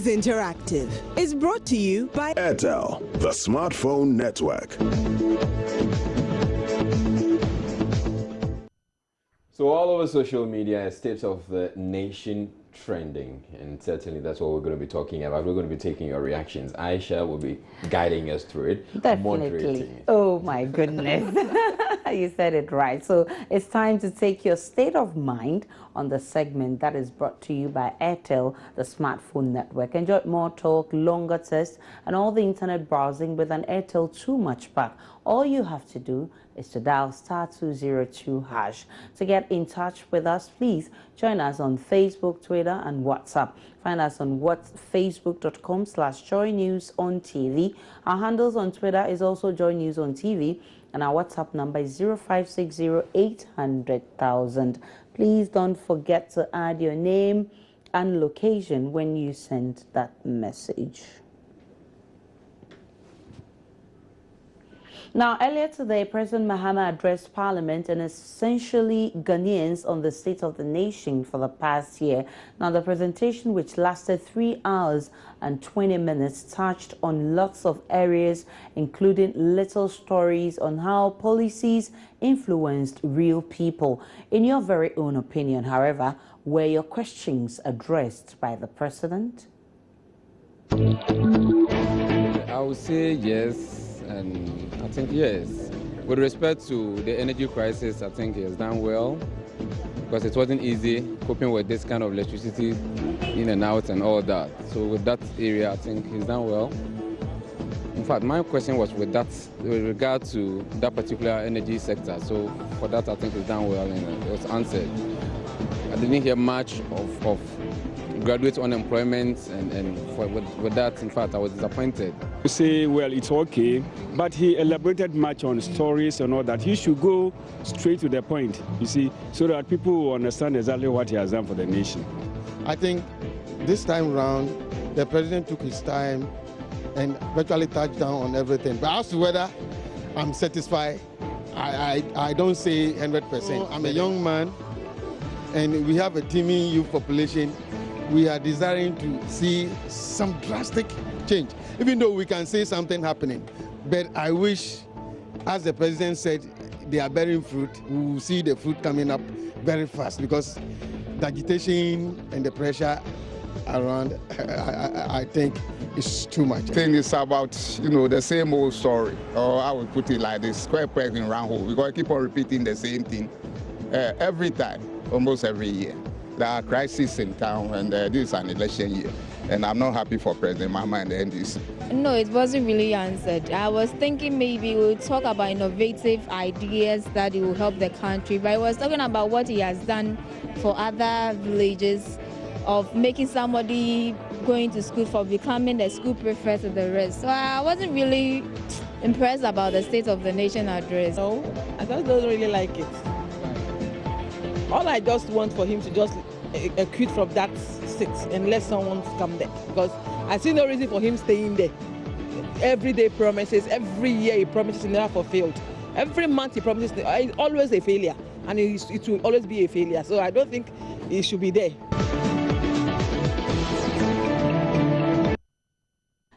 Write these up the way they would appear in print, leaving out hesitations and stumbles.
Interactive is brought to you by Airtel, the smartphone network. So all over social media, State of the Nation trending, and certainly that's what we're going to be talking about. We're going to be taking your reactions. Aisha will be guiding us through it, Definitely. moderating. Oh my goodness. You said it right. So it's time to take your state of mind on the segment that is brought to you by Airtel, the smartphone network. Enjoy more talk, longer tests, and all the internet browsing with an Airtel Too Much pack. All you have to do is to dial *202#. To get in touch with us, please join us on Facebook, Twitter, and WhatsApp. Find us on facebook.com/joynewsontv. Our handles on Twitter is also Joy News on TV, and our WhatsApp number is 0560-800,000. Please don't forget to add your name and location when you send that message. Now, earlier today, President Mahama addressed Parliament and essentially Ghanaians on the state of the nation for the past year. Now, the presentation, which lasted 3 hours and 20 minutes, touched on lots of areas, including little stories on how policies influenced real people. In your very own opinion, however, were your questions addressed by the president? I would say yes. And I think yes. With respect to the energy crisis, I think he has done well because it wasn't easy coping with this kind of electricity in and out and all that. So with that area, I think he's done well. In fact, my question was with regard to that particular energy sector. So for that, I think he's done well and it was answered. I didn't hear much of graduate unemployment, and with that, in fact, I was disappointed. You say, well, it's okay, but he elaborated much on stories and all that. He should go straight to the point, you see, so that people will understand exactly what he has done for the nation. I think this time round, the president took his time and virtually touched down on everything. But as to whether I'm satisfied, I don't say 100%. I'm a young man, and we have a teeming youth population. We are desiring to see some drastic change, even though we can see something happening. But I wish, as the president said, they are bearing fruit. We will see the fruit coming up very fast because the agitation and the pressure around, I think, is too much. I think it's about, the same old story, or I would put it like this, square peg in round hole. We're going to keep on repeating the same thing every time, almost every year. There are crises in town, and this is an election year. And I'm not happy for President Mahama and the NDC. No, it wasn't really answered. I was thinking maybe we'll talk about innovative ideas that will help the country, but I was talking about what he has done for other villages, of making somebody going to school for becoming the school prefect and the rest. So I wasn't really impressed about the State of the Nation address. No, I just don't really like it. All I just want for him to just quit from that seat and let someone come there, because I see no reason for him staying there. Everyday promises, every year he promises, he never fulfilled. Every month he promises, it's always a failure, and it will always be a failure. So I don't think he should be there.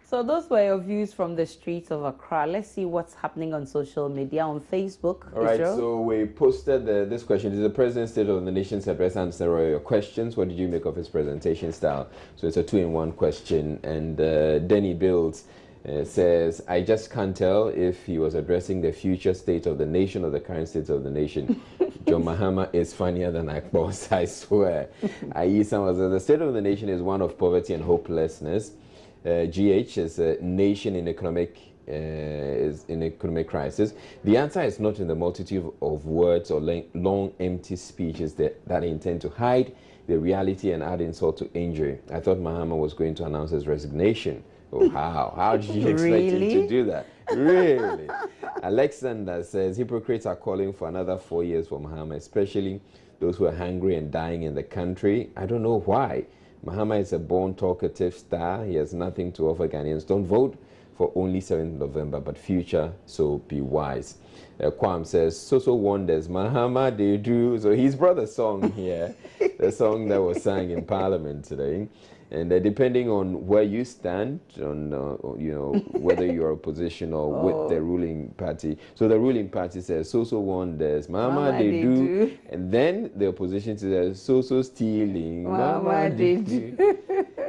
So those were your views from the streets of Accra. Let's see what's happening on social media, on Facebook. All right, Israel? so we posted this question. Is the President's State of the Nation's address answer your questions? What did you make of his presentation style? So it's a 2-in-1 question. And Denny Bills says, I just can't tell if he was addressing the future state of the nation or the current state of the nation. John Mahama is funnier than I was, I swear. The state of the nation is one of poverty and hopelessness. GH is a nation in economic crisis. The answer is not in the multitude of words or long empty speeches that intend to hide the reality and add insult to injury. I thought Mahama was going to announce his resignation. Oh, how? How did you expect him to do that? Really? Alexander says hypocrites are calling for another 4 years for Mahama, especially those who are hungry and dying in the country. I don't know why. Mahama is a born talkative star. He has nothing to offer Ghanaians. Don't vote for only 7th November, but future, so be wise. Kwam says, So Wonders, Mahama, they do. So his brother's song here, the song that was sang in Parliament today. And depending on where you stand, on whether you're opposition or with the ruling party. So the ruling party says, So Wonders, Mama, they do. And then the opposition says, So stealing, Mama, they do.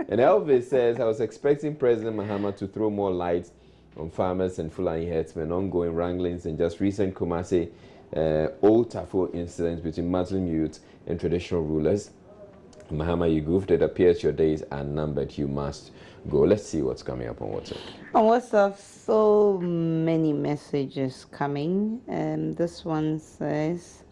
And Elvis says, I was expecting President Mahama to throw more light on farmers and Fulani herdsmen, ongoing wranglings, and just recent Kumasi Old Tafo incidents between Muslim youth and traditional rulers. Mahama, you goofed. It appears your days are numbered. You must go. Let's see what's coming up on WhatsApp. On WhatsApp, so many messages coming. This one says,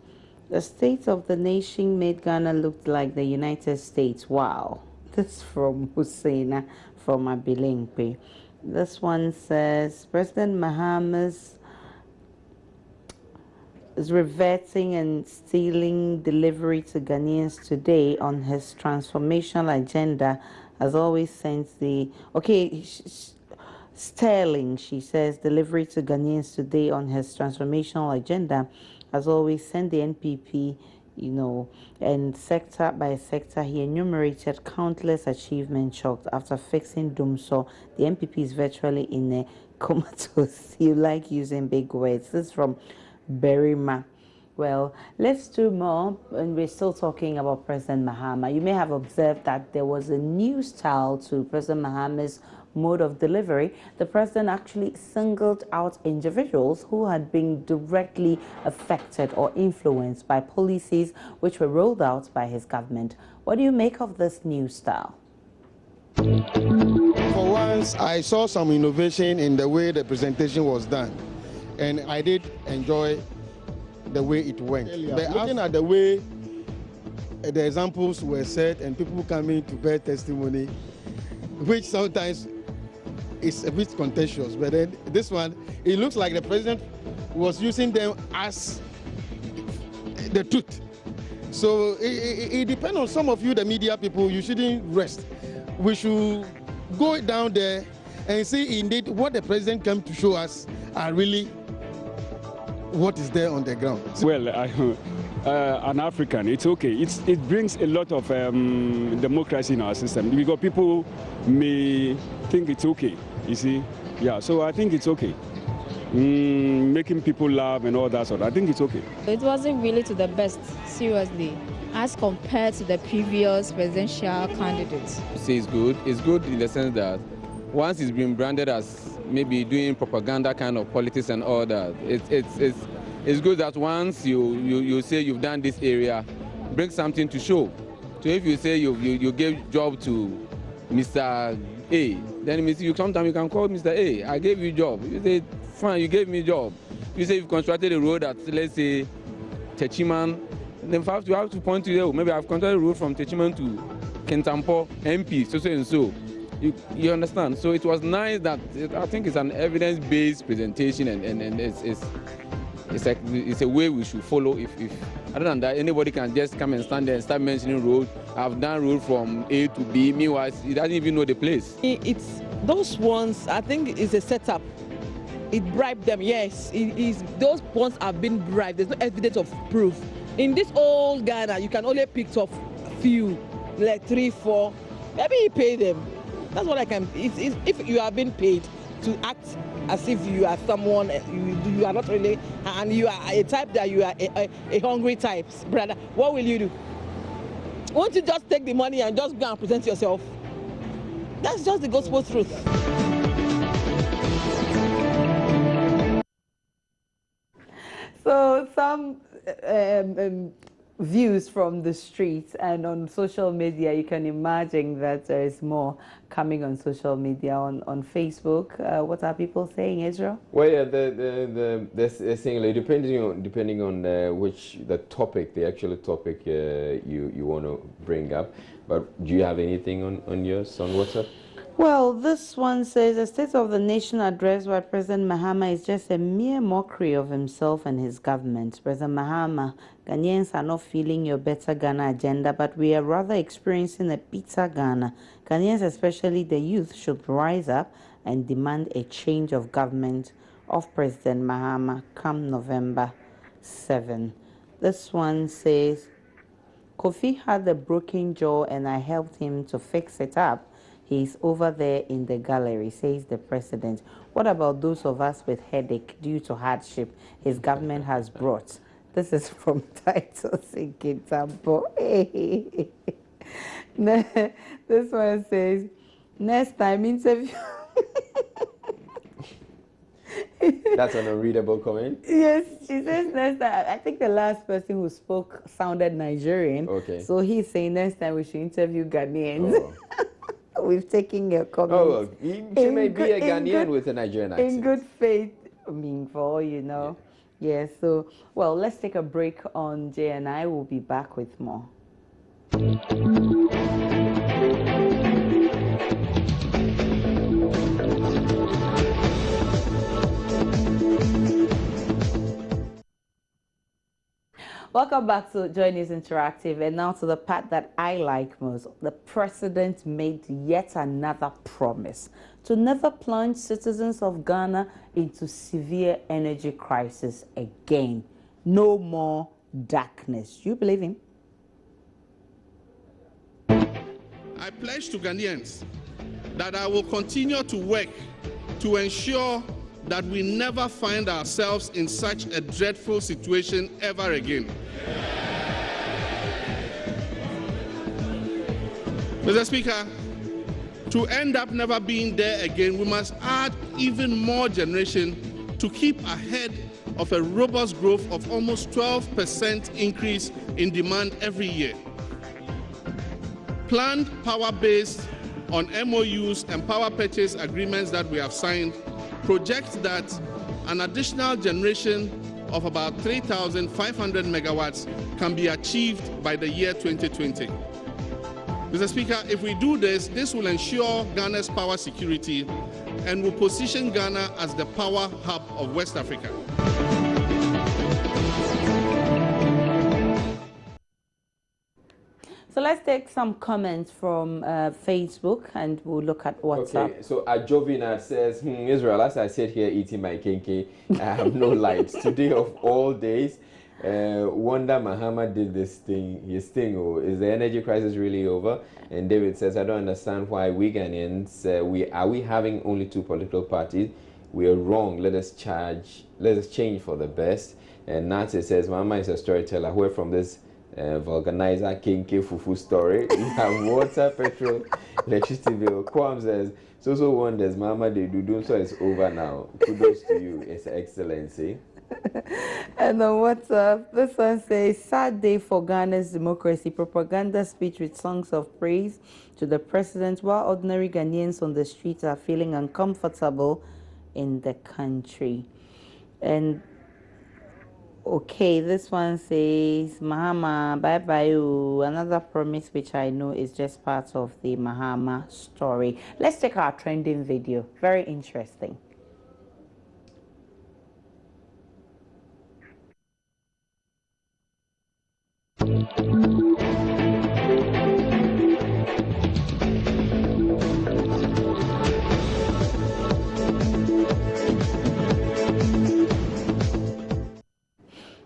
the state of the nation made Ghana look like the United States. Wow. This from Husseina from Abilingpe. This one says, President Mahama's is reverting and stealing delivery to Ghanaians today on his transformational agenda has always sent the Sterling, she says, delivery to Ghanaians today on his transformational agenda has always sent the NPP, and sector by sector he enumerated countless achievements chalked after fixing Dumso. The NPP is virtually in a comatose. You like using big words. This is from Barima. Well, let's do more, and we're still talking about President Mahama. You may have observed that there was a new style to President Mahama's mode of delivery. The president actually singled out individuals who had been directly affected or influenced by policies which were rolled out by his government. What do you make of this new style? For once, I saw some innovation in the way the presentation was done. And I did enjoy the way it went. Looking at the way the examples were set and people coming to bear testimony, which sometimes is a bit contentious, but then this one, it looks like the president was using them as the truth. So it depends on some of you, the media people. You shouldn't rest. We should go down there and see indeed what the president came to show us are really what is there on the ground. Well, an African, it's okay. It brings a lot of democracy in our system because people may think it's okay, you see. Yeah, so I think it's okay. Making people laugh and all that sort. I think it's okay. It wasn't really to the best, seriously, as compared to the previous presidential candidates. Say it's good. It's good in the sense that once it's been branded as maybe doing propaganda kind of politics and all that, it's good that once you say you've done this area, bring something to show. So if you say you gave job to Mr. A, then it means sometimes you can call Mr. A, I gave you job. You say, fine, you gave me job. You say you've constructed a road at, let's say, Techiman, then you have to point to you, maybe I've constructed a road from Techiman to Kentampo, MP, so and so. You understand? So it was nice that I think it's an evidence-based presentation, and it's a way we should follow. If other than that, anybody can just come and stand there and start mentioning road. I've done road from A to B. Meanwhile, he doesn't even know the place. It's those ones. I think it's a setup. It bribed them. Yes, those ones have been bribed. There's no evidence of proof. In this old Ghana, you can only pick up a few, like 3, 4. Maybe you pay them. That's what I can. If you are being paid to act as if you are someone, you are not really, and you are a type that you are a hungry type, brother, what will you do? Won't you just take the money and just go and present yourself? That's just the gospel truth. So some views from the streets and on social media, you can imagine that there is more coming on social media, on Facebook. What are people saying, Israel? Well, yeah, they're saying, like, depending on the topic, the actual topic you want to bring up. But do you have anything on yours on WhatsApp? Well, this one says, the State of the Nation address by President Mahama is just a mere mockery of himself and his government. President Mahama, Ghanaians are not feeling your better Ghana agenda, but we are rather experiencing a bitter Ghana. Ghanaians, especially the youth, should rise up and demand a change of government of President Mahama come November 7. This one says, Kofi had a broken jaw and I helped him to fix it up. He's over there in the gallery, says the president. What about those of us with headache due to hardship his government has brought? This is from Titus in Kitambo. This one says, next time interview. That's an unreadable comment. Yes, she says next time. I think the last person who spoke sounded Nigerian. Okay. So he's saying next time we should interview Ghanaians. Oh. We've taken your comment. Oh, she may be a Ghanaian with a Nigerian accent. In good faith, I mean, for all you know. Yeah. So, well, let's take a break on J&I. We'll be back with more. Welcome back to Joy News Interactive, and now to the part that I like most. The president made yet another promise to never plunge citizens of Ghana into severe energy crisis again. No more darkness. Do you believe him? I pledge to Ghanaians that I will continue to work to ensure that we never find ourselves in such a dreadful situation ever again. Mr. Speaker, to end up never being there again, we must add even more generation to keep ahead of a robust growth of almost 12% increase in demand every year. Planned power based on MOUs and power purchase agreements that we have signed project that an additional generation of about 3,500 megawatts can be achieved by the year 2020. Mr. Speaker, if we do this, this will ensure Ghana's power security and will position Ghana as the power hub of West Africa. So let's take some comments from Facebook and we'll look at WhatsApp. Okay, so Ajovina says, Israel, as I said here eating my kenke, I have no lights. Today of all days, Wanda Mahama did this thing, his thing. Oh, is the energy crisis really over? And David says, I don't understand why we Ghanaians, are we having only two political parties? We are wrong. Let us change for the best. And Nancy says, Mahama is a storyteller. Where from this vulcanizer kinky fufu story? We have water, petrol, electricity bill. Kwam says, so wonders, Mama, they do so it's over now. Kudos to you, It's Excellency. And on WhatsApp, this one says, sad day for Ghana's democracy. Propaganda speech with songs of praise to the president, while ordinary Ghanaians on the streets are feeling uncomfortable in the country. And okay, this one says, Mahama, bye-bye. Another promise which I know is just part of the Mahama story. Let's take our trending video. Very interesting.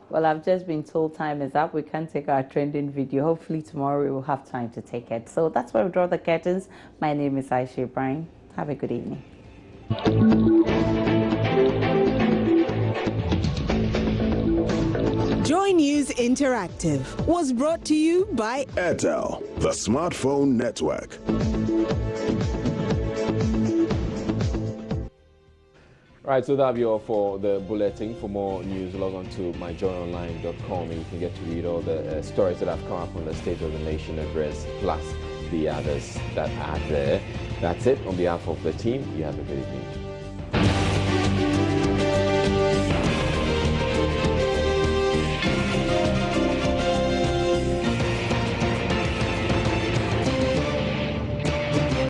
Well, I've just been told time is up. We can't take our trending video. Hopefully tomorrow we will have time to take it. So that's where we draw the curtains. My name is Aisha Brian. Have a good evening. Joy News Interactive was brought to you by Airtel, the smartphone network. Right, so that'll be all for the bulletin. For more news, log on to myjoyonline.com and you can get to read all the stories that have come up on the State of the Nation address, plus the others that are there. That's it. On behalf of the team, you have a good evening.